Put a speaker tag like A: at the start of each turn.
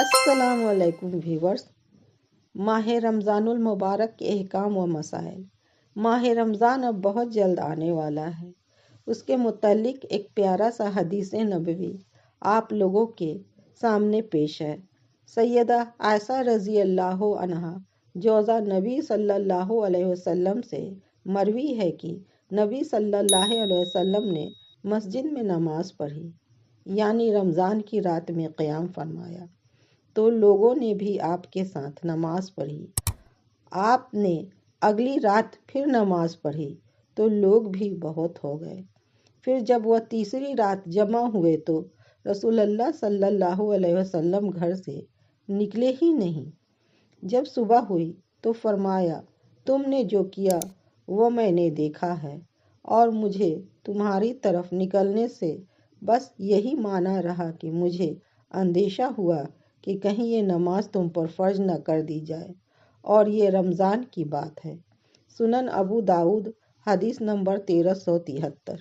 A: السلام علیکم ویورز۔ ماہ رمضان المبارک کے احکام و مسائل۔ ماہ رمضان اب بہت جلد آنے والا ہے۔ اس کے متعلق ایک پیارا سا حدیث نبوی آپ لوگوں کے سامنے پیش ہے۔ سیدہ عائشہ رضی اللہ عنہا جوزہ نبی صلی اللہ علیہ وسلم سے مروی ہے کہ نبی صلی اللہ علیہ وسلم نے مسجد میں نماز پڑھی، یعنی رمضان کی رات میں قیام فرمایا، تو لوگوں نے بھی آپ کے ساتھ نماز پڑھی۔ آپ نے اگلی رات پھر نماز پڑھی تو لوگ بھی بہت ہو گئے۔ پھر جب وہ تیسری رات جمع ہوئے تو رسول اللہ صلی اللہ علیہ وسلم گھر سے نکلے ہی نہیں۔ جب صبح ہوئی تو فرمایا، تم نے جو کیا وہ میں نے دیکھا ہے، اور مجھے تمہاری طرف نکلنے سے بس یہی معنی رہا کہ مجھے اندیشہ ہوا کہ کہیں یہ نماز تم پر فرض نہ کر دی جائے، اور یہ رمضان کی بات ہے۔ سنن ابو داؤد، حدیث نمبر 1373۔